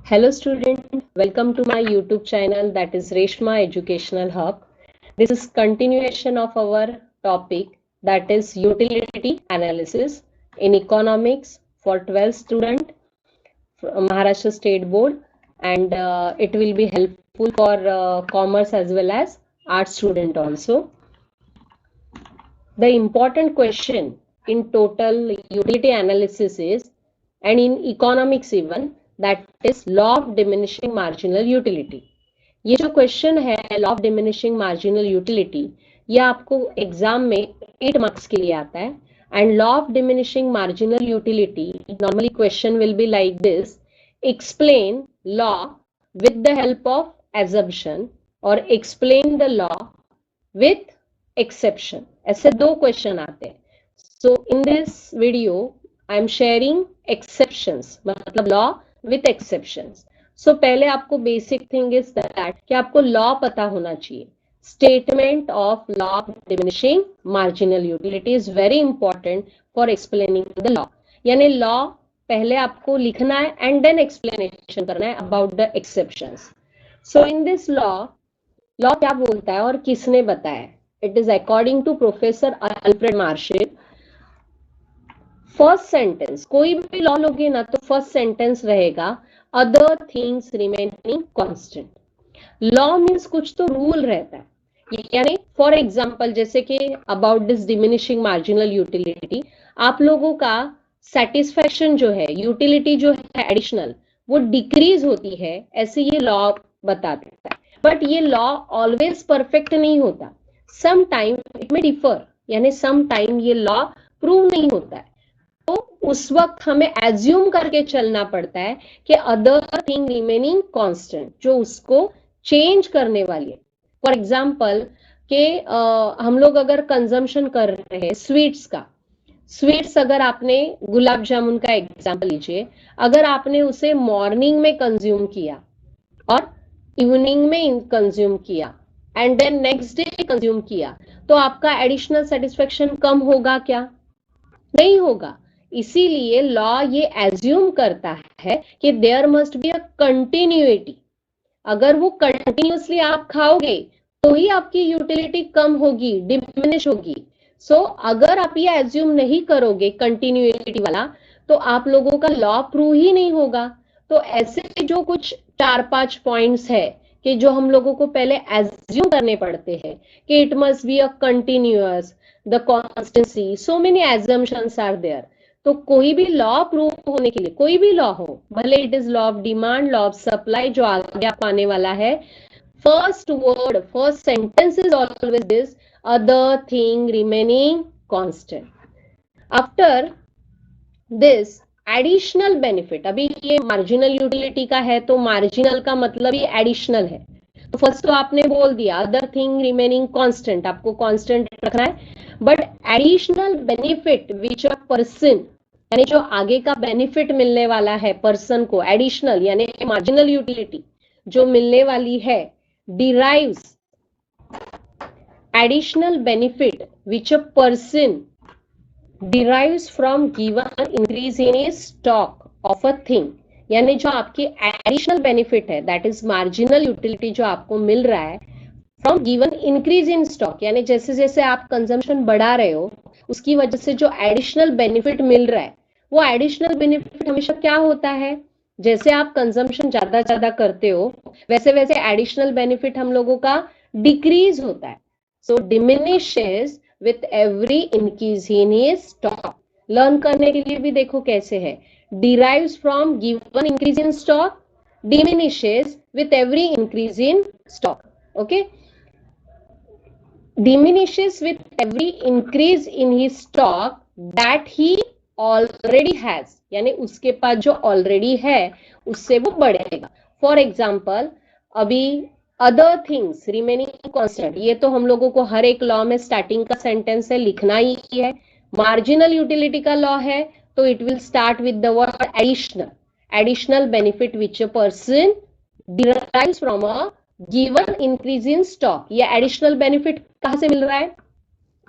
Hello student, welcome to my YouTube channel that is Reshma Educational Hub. This is continuation of our topic that is utility analysis in economics for 12th student from Maharashtra State Board, and it will be helpful for commerce as well as art student also. The important question in total utility analysis is, and in economics even, that is law of diminishing marginal utility. ये जो question है law of diminishing marginal utility, ये आपको exam में 8 marks के लिए आता है. And law of diminishing marginal utility normally question will be like this: explain law with the help of assumption और explain the law with exception. ऐसे दो क्वेश्चन आते हैं. So in this video I am sharing exceptions, मतलब law with exceptions. So पहले आपको basic thing is that कि आपको लॉ पता होना चाहिए. Statement of law of diminishing marginal utility is very important for explaining the law. यानी law पहले आपको लिखना है एंड देन एक्सप्लेनेशन करना है about the exceptions. So in this law क्या बोलता है और किसने बताया? It is according to professor Alfred Marshall. First sentence, कोई भी लॉ लोगे ना तो फर्स्ट सेंटेंस रहेगा other things remaining constant. Law means कुछ तो रूल रहता है. यानी फॉर एग्जांपल जैसे कि about this diminishing marginal utility, आप लोगों का सेटिस्फैक्शन जो है, यूटिलिटी जो है एडिशनल, वो डिक्रीज होती है, ऐसे ये लॉ बता देता है. बट ये लॉ ऑलवेज परफेक्ट नहीं होता. सम टाइम इट में डिफर, यानी सम टाइम ये लॉ प्रूव नहीं होता है. तो उस वक्त हमें एज्यूम करके चलना पड़ता है कि अदर थिंग रिमेनिंग कांस्टेंट, जो उसको चेंज करने वाली है. फॉर एग्जाम्पल के हम लोग अगर कंजम्पशन कर रहे हैं स्वीट्स का, स्वीट्स अगर आपने गुलाब जामुन का एग्जाम्पल लीजिए, अगर आपने उसे मॉर्निंग में कंज्यूम किया और इवनिंग में कंज्यूम किया and then next day consume किया, तो आपका एडिशनल सेटिस्फेक्शन कम होगा क्या? नहीं होगा. इसीलिए लॉ ये एज्यूम करता है कि there must be a continuity. अगर वो कंटिन्यूसली आप खाओगे तो ही आपकी यूटिलिटी कम होगी, डिमिनिश होगी. सो अगर आप ये एज्यूम नहीं करोगे कंटिन्यूटी वाला, तो आप लोगों का लॉ प्रूव ही नहीं होगा. तो ऐसे जो कुछ 4-5 पॉइंट्स है कि जो हम लोगों को पहले एज्यूम करने पड़ते हैं कि it must be a continuous, the constancy, so many assumptions are there. तो कोई भी लॉ प्रूव होने के लिए, कोई भी लॉ हो, भले it is law of demand, law of supply, जो आगे आप आने वाला है, first word, first sentence is always this: other thing remaining constant. After this additional benefit, अभी ये मार्जिनल यूटिलिटी का है तो मार्जिनल का मतलब ही एडिशनल है. तो फर्स्ट तो आपने बोल दिया अदर थिंग रिमेनिंग कांस्टेंट, आपको कांस्टेंट रखना है. But additional benefit which a person, यानी जो आगे का बेनिफिट मिलने वाला है पर्सन को, एडिशनल यानी मार्जिनल यूटिलिटी जो मिलने वाली है, derives, additional benefit which a person derives from given increase in stock of a thing. यानी जो आपकी एडिशनल बेनिफिट है, दैट इज मार्जिनल यूटिलिटी, जो आपको मिल रहा है from given increase in stock. यानी जैसे जैसे आप कंजम्पशन बढ़ा रहे हो, उसकी वजह से जो एडिशनल बेनिफिट मिल रहा है, वो एडिशनल बेनिफिट हमेशा क्या होता है? जैसे आप कंजम्पशन ज्यादा करते हो, वैसे वैसे एडिशनल बेनिफिट हम लोगों का डिक्रीज होता है. So diminishes with every increase in his stock. Learn करने के लिए भी देखो कैसे है. derives from given increase in stock, diminishes with every increase in stock. Okay, diminishes with every increase in his stock that he already has. यानी उसके पास जो ऑलरेडी है उससे वो बढ़ेगा. फॉर एग्जाम्पल अभी अदर थिंग्स रिमेनिंग कांस्टेंट, ये तो हम लोगों को हर एक लॉ में स्टार्टिंग का सेंटेंस है लिखना ही है. मार्जिनल यूटिलिटी का लॉ है तो it will start with the word additional. Additional benefit which a person derives from a given increase in stock. ये एडिशनल बेनिफिट कहां से मिल रहा है?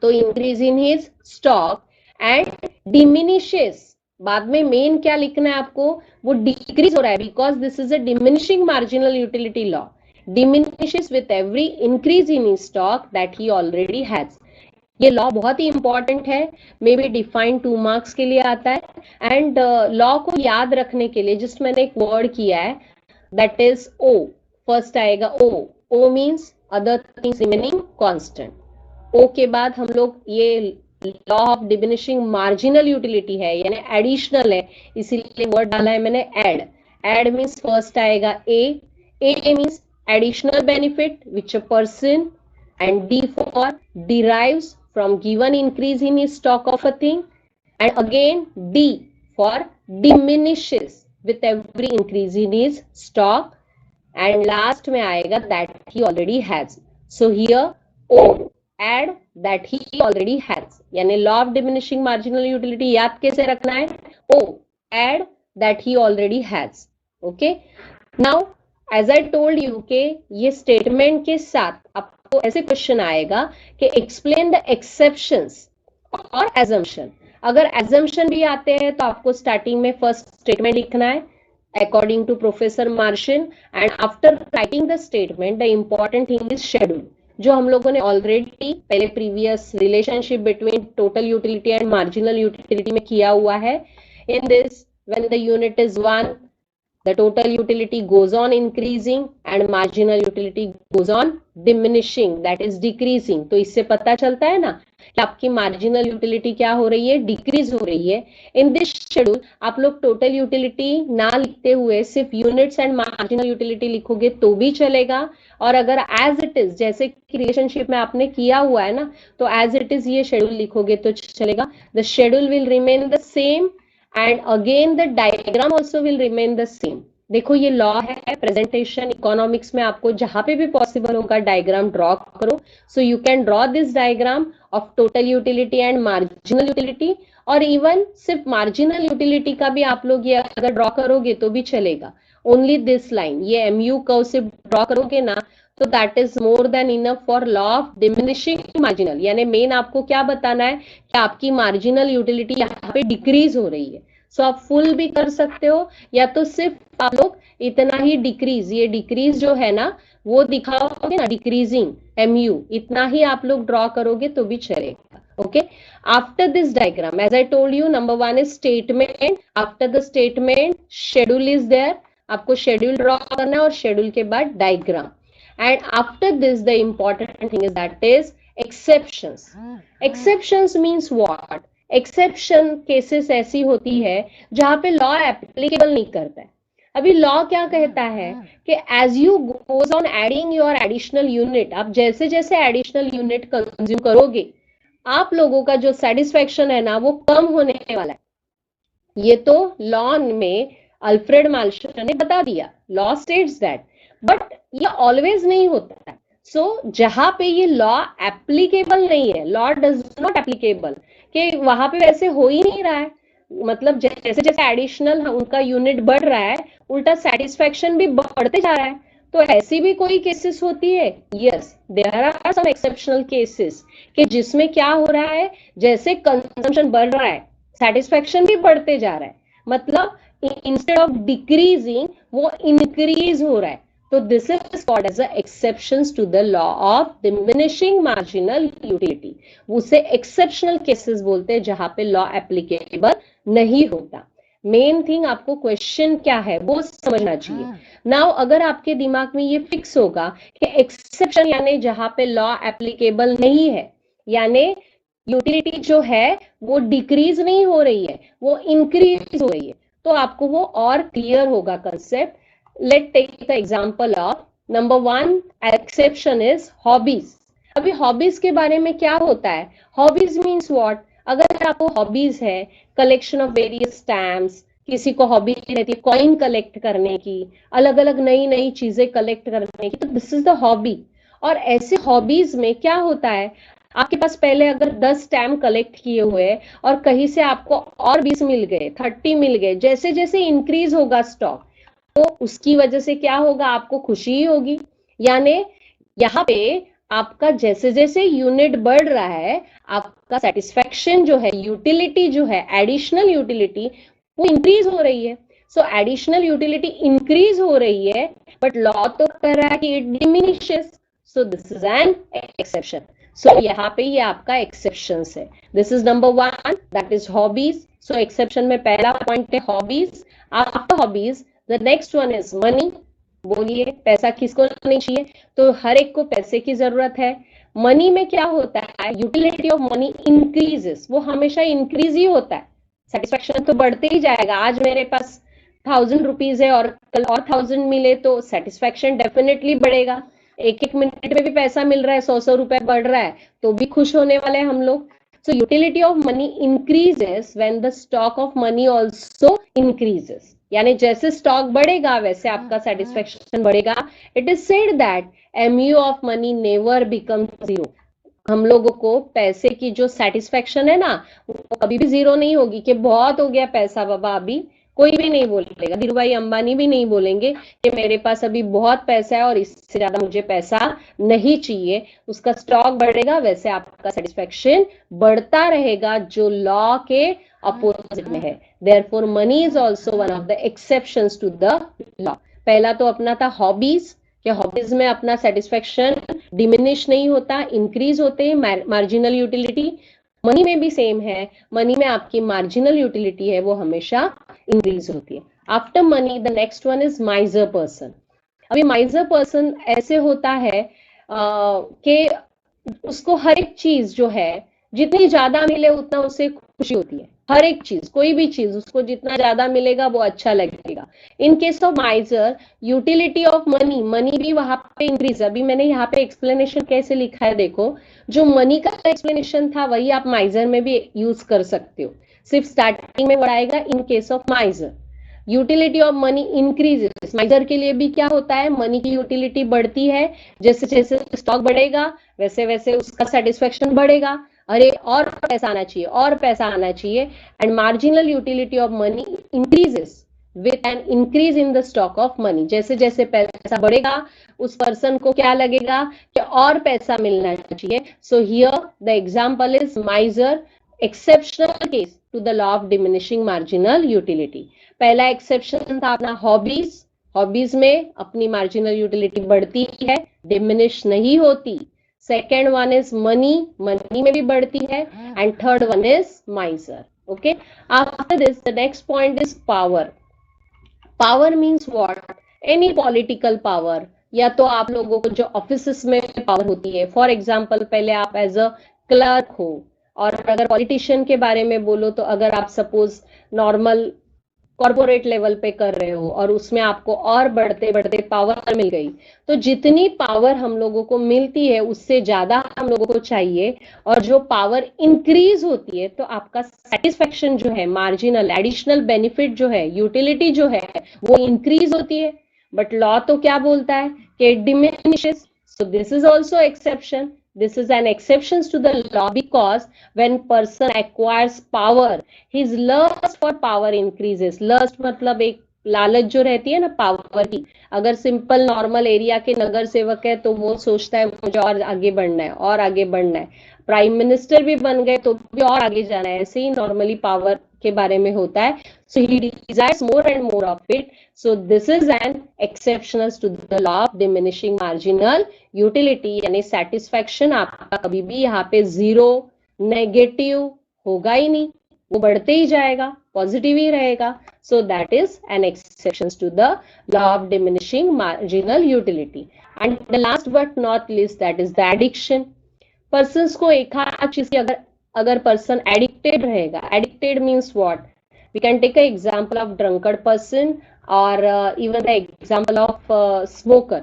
तो increase in his stock. And diminishes बाद में मेन क्या लिखना है आपको, वो डिक्रीज हो रहा है because this is a diminishing marginal utility law, diminishes with every increase in stock that he already has. ये लॉ बहुत ही इंपॉर्टेंट है, मे बी डिफाइन 2 मार्क्स के लिए आता है। एंड लॉ को याद रखने के लिए जस्ट मैंने एक वर्ड किया है, दैट इज ओ, फर्स्ट आएगा O, O means other things remaining constant. O के बाद हम लोग ये law of diminishing marginal utility है यानी एडिशनल है, इसीलिए वर्ड डाला है मैंने एड। एड मीन्स फर्स्ट आएगा ए means additional benefit which a person, and D for derives from given increase in stock of a thing, and again D for diminishes with every increase in his stock, and last में आएगा that he already has. So here O add that he already has, यानी law of diminishing marginal utility याद कैसे रखना है, O add that he already has. Okay, now as I told you के ये statement के साथ आपको ऐसे क्वेश्चन आएगा कि एक्सप्लेन द एक्सेप्शंस और एजम्पशन। अगर एजम्पशन भी आते हैं तो आपको स्टार्टिंग में फर्स्ट स्टेटमेंट लिखना है according to professor Marshall, and after writing the statement the important thing is schedule, जो हम लोगों ने ऑलरेडी पहले previous relationship between total utility and marginal utility में किया हुआ है। In this when the unit is 1, the total utility goes on increasing and marginal utility goes on diminishing, that is decreasing। तो इससे पता चलता है ना कि आपकी marginal utility क्या हो रही है, decrease हो रही है। in this schedule आप लोग total utility ना लिखते हुए सिर्फ units and marginal utility लिखोगे तो भी चलेगा, और अगर as it is जैसे कि रिलेशनशिप में आपने किया हुआ है ना, तो as it is ये शेड्यूल लिखोगे तो चलेगा। the schedule will remain the same and again the diagram also will remain the same। देखो ये लॉ है प्रेजेंटेशन इकोनॉमिक्स में, आपको जहां पे भी पॉसिबल होगा डायग्राम ड्रॉ करो। So you can draw this diagram of total utility and marginal utility, और इवन सिर्फ मार्जिनल यूटिलिटी का भी आप लोग ये अगर ड्रॉ करोगे तो भी चलेगा। ओनली दिस लाइन, ये MU कर्व से ड्रॉ करोगे ना तो that is more than enough for law of diminishing marginal, यानी मेन आपको क्या बताना है कि आपकी मार्जिनल यूटिलिटी यहाँ पे डिक्रीज हो रही है। सो आप फुल भी कर सकते हो या तो सिर्फ आप लोग इतना ही डिक्रीज, ये डिक्रीज जो है ना वो दिखाओगे ना, डिक्रीजिंग MU इतना ही आप लोग ड्रॉ करोगे तो भी चलेगा। Okay, after this diagram as I told you, number 1 is statement, after the statement schedule is there, आपको शेड्यूल ड्रॉ करना है और शेड्यूल के बाद diagram, and after this the important thing is that is exceptions. Exceptions means what, exception cases ऐसी होती है जहां पे लॉ एप्लीकेबल नहीं करता है। अभी लॉ क्या कहता है कि as you goes on adding your additional unit, आप जैसे जैसे एडिशनल यूनिट कंज्यूम करोगे आप लोगों का जो सेटिस्फेक्शन है ना वो कम होने वाला है। ये तो लॉ में अल्फ्रेड मार्शिन ने बता दिया, लॉ स्टेट्स दैट, बट ये ऑलवेज नहीं होता है। सो जहां पे ये लॉ एप्लीकेबल नहीं है, लॉ डज नॉट एप्लीकेबल, कि वहां पे वैसे हो ही नहीं रहा है, मतलब जैसे जैसे एडिशनल उनका यूनिट बढ़ रहा है उल्टा सेटिस्फेक्शन भी बढ़ते जा रहा है। तो ऐसी भी कोई केसेस होती है, yes there are some exceptional cases कि जिसमें क्या हो रहा है, जैसे कंजम्पशन बढ़ रहा है सेटिस्फेक्शन भी बढ़ते जा रहा है, मतलब इंस्टेड ऑफ डिक्रीजिंग वो इंक्रीज हो रहा है। तो this is called as exceptions to the law of diminishing marginal utility. उसे एक्सेप्शनल केसेस बोलते हैं जहां पे लॉ एप्लीकेबल नहीं होता। मेन थिंग आपको क्वेश्चन क्या है वो समझना चाहिए। नाउ अगर आपके दिमाग में ये फिक्स होगा कि एक्सेप्शन यानी जहां पे लॉ एप्लीकेबल नहीं है, यानी यूटिलिटी जो है वो डिक्रीज नहीं हो रही है, वो इंक्रीज हो रही है, तो आपको वो और क्लियर होगा concept. Let take the example of number 1 exception is hobbies. अभी हॉबीज के बारे में क्या होता है, हॉबीज मीन्स व्हाट, अगर आपको हॉबीज है कलेक्शन ऑफ वेरियस स्टैम्प्स, किसी को हॉबी रहती है कॉइन कलेक्ट करने की, अलग अलग नई नई चीजें कलेक्ट करने की, तो दिस इज द हॉबी। और ऐसे हॉबीज में क्या होता है, आपके पास पहले अगर 10 स्टैम्प कलेक्ट किए हुए और कहीं से आपको और 20 मिल गए, 30 मिल गए, जैसे जैसे इंक्रीज होगा स्टॉक तो उसकी वजह से क्या होगा, आपको खुशी ही होगी। यानी यहाँ पे आपका जैसे जैसे यूनिट बढ़ रहा है आपका सेटिस्फेक्शन जो है, यूटिलिटी जो है, एडिशनल यूटिलिटी वो इंक्रीज हो रही है। सो एडिशनल यूटिलिटी इंक्रीज हो रही है, बट लॉ तो कह रहा है कि it diminishes, so this is an exception. So यहाँ पे ये आपका एक्सेप्शन है। This is number 1, that is hobbies. So exception में पहला पॉइंट है hobbies. After hobbies the next one is money. बोलिए पैसा किसको नहीं चाहिए, तो हर एक को पैसे की जरूरत है। मनी में क्या होता है, यूटिलिटी ऑफ मनी इंक्रीजेस, वो हमेशा इंक्रीज ही होता है, सेटिस्फेक्शन तो बढ़ते ही जाएगा। आज मेरे पास 1000 रुपीज है और कल और 1000 मिले तो सेटिस्फेक्शन डेफिनेटली बढ़ेगा। एक एक मिनट में भी पैसा मिल रहा है, 100 100 रुपए बढ़ रहा है, तो भी खुश होने वाले हैं हम लोग। सो utility of money increases when the stock of money also increases, यानी जैसे स्टॉक बढ़ेगा वैसे आपका सेटिस्फेक्शन बढ़ेगा। It is said that MU of money never become zero. हम लोगों को पैसे की जो सेटिस्फेक्शन है ना, वो कभी भी जीरो नहीं होगी कि बहुत हो गया पैसा बाबा। अभी कोई भी नहीं बोलेगा, धीरू भाई अंबानी भी नहीं बोलेंगे कि मेरे पास अभी बहुत पैसा है और इससे ज्यादा मुझे पैसा नहीं चाहिए। उसका स्टॉक बढ़ेगा वैसे आपका सेटिस्फेक्शन बढ़ता रहेगा, जो लॉ के अपोजिट में है। Therefore money is also one of the exceptions to the law. पहला तो अपना था हॉबीज, कि हॉबीज में अपना सेटिस्फेक्शन डिमिनिश नहीं होता, इंक्रीज होते हैं, मार्जिनल यूटिलिटी। मनी में भी सेम है, मनी में आपकी मार्जिनल यूटिलिटी है वो हमेशा इंक्रीज होती है। After money the next one is माइजर person. अभी माइजर पर्सन ऐसे होता है कि उसको हर एक चीज जो है जितनी ज्यादा मिले उतना उसे खुशी होती है। हर एक चीज, कोई भी चीज उसको जितना ज्यादा मिलेगा वो अच्छा लगेगा। In case of माइजर, utility of money, money भी वहां पे इंक्रीज। अभी मैंने यहाँ पे एक्सप्लेनेशन कैसे लिखा है देखो, जो मनी का एक्सप्लेनेशन था वही आप माइजर में भी यूज कर सकते हो, सिर्फ स्टार्टिंग में बढ़ाएगा in case of माइजर। Utility of money increases, माइजर के लिए भी क्या होता है, मनी की यूटिलिटी बढ़ती है, जैसे जैसे स्टॉक बढ़ेगा वैसे वैसे उसका सेटिस्फेक्शन बढ़ेगा। अरे और पैसा आना चाहिए, और पैसा आना चाहिए। And marginal utility of money increases with an increase in the stock of money. जैसे जैसे पैसा बढ़ेगा उस पर्सन को क्या लगेगा कि और पैसा मिलना चाहिए। So here the example is miser, exceptional case to the law of diminishing marginal utility. पहला एक्सेप्शन था अपना हॉबीज, हॉबीज में अपनी मार्जिनल यूटिलिटी बढ़ती है, डिमिनिश नहीं होती। Second one is money, money में भी बढ़ती है। And third one is माइजर। Okay, after this the next point is power. Power means what, any political power, या तो आप लोगों को जो ऑफिस में पावर होती है, फॉर एग्जाम्पल पहले आप एज अ क्लर्क हो, और अगर पॉलिटिशियन के बारे में बोलो तो अगर आप सपोज नॉर्मल कॉर्पोरेट लेवल पे कर रहे हो और उसमें आपको और बढ़ते बढ़ते पावर मिल गई, तो जितनी पावर हम लोगों को मिलती है उससे ज्यादा हम लोगों को चाहिए। और जो पावर इंक्रीज होती है तो आपका सेटिस्फेक्शन जो है, मार्जिनल एडिशनल बेनिफिट जो है, यूटिलिटी जो है, वो इंक्रीज होती है। बट लॉ तो क्या बोलता है कि it diminishes. So this is also exception. This is an exception to the law because when person acquires power, his lust for power increases. Lust मतलब एक लालच जो रहती है ना पावर की। अगर सिंपल नॉर्मल एरिया के नगर सेवक है तो वो सोचता है मुझे और आगे बढ़ना है और आगे बढ़ना है। प्राइम मिनिस्टर भी बन गए तो भी और आगे जाना है। ऐसे ही नॉर्मली पावर के बारे में होता है। So he desires more and more of it. So this is an exceptional to the law of diminishing marginal utility, यानी सेटिस्फेक्शन आपका कभी भी यहाँ पे जीरो नेगेटिव होगा ही नहीं, वो बढ़ते ही जाएगा, पॉजिटिव ही रहेगा। So that is an exception to the law of diminishing marginal utility. And the last but not least that is the addiction. Person को एक आध चीज की अगर अगर पर्सन एडिक्टेड रहेगा, addicted means what, we can take a example of drunkard person और even the example of smoker.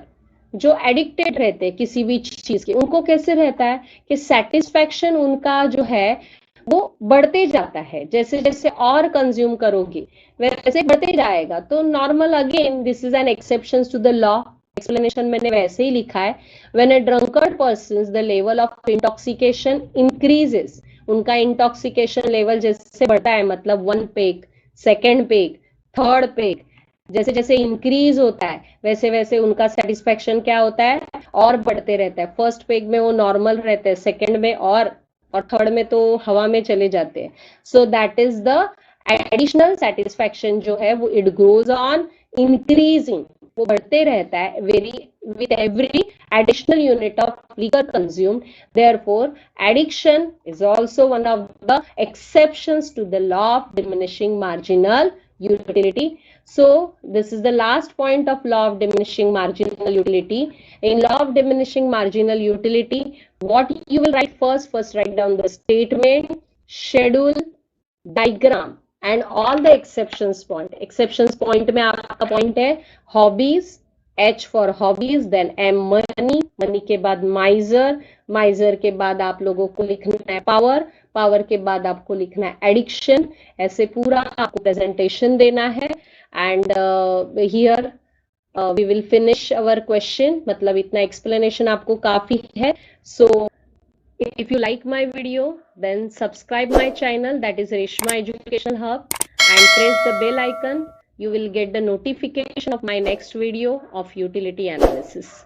जो एडिक्टेड रहते हैं किसी भी चीज के, उनको कैसे रहता है कि सेटिस्फेक्शन उनका जो है वो बढ़ते जाता है, जैसे जैसे और कंज्यूम करोगे वैसे बढ़ते जाएगा। तो normal, again this is an exception to the law. Explanation मैंने वैसे ही लिखा है। When a drunkard person the level of intoxication increases, उनका इंटॉक्सिकेशन लेवल जैसे बढ़ता है, मतलब 1 peg, second peg, third peg, जैसे जैसे इंक्रीज होता है वैसे वैसे उनका सेटिस्फेक्शन क्या होता है, और बढ़ते रहता है। फर्स्ट पेग में वो नॉर्मल रहते हैं, सेकेंड में और थर्ड में तो हवा में चले जाते हैं। सो that is the additional satisfaction जो है वो इट गोज ऑन इंक्रीजिंग, वो बढ़ते रहता है very with every additional unit of liquor consumed. Therefore, addiction is also one of the exceptions to the law of diminishing marginal utility. So, this is the last point of law of diminishing marginal utility. In law of diminishing marginal utility, what you will write first? First, write down the statement, schedule, diagram and all the exceptions point. Exceptions point में आपका point है hobbies, H for hobbies, then M money, money के बाद miser, miser के बाद आप लोगों को लिखना है power, power के बाद आपको लिखना है addiction, ऐसे पूरा आपको presentation देना है and here we will finish our question. मतलब इतना explanation आपको काफी है. So if you like my video, then subscribe my channel, that is Reshma Educational Hub, and press the bell icon. You will get the notification of my next video of utility analysis.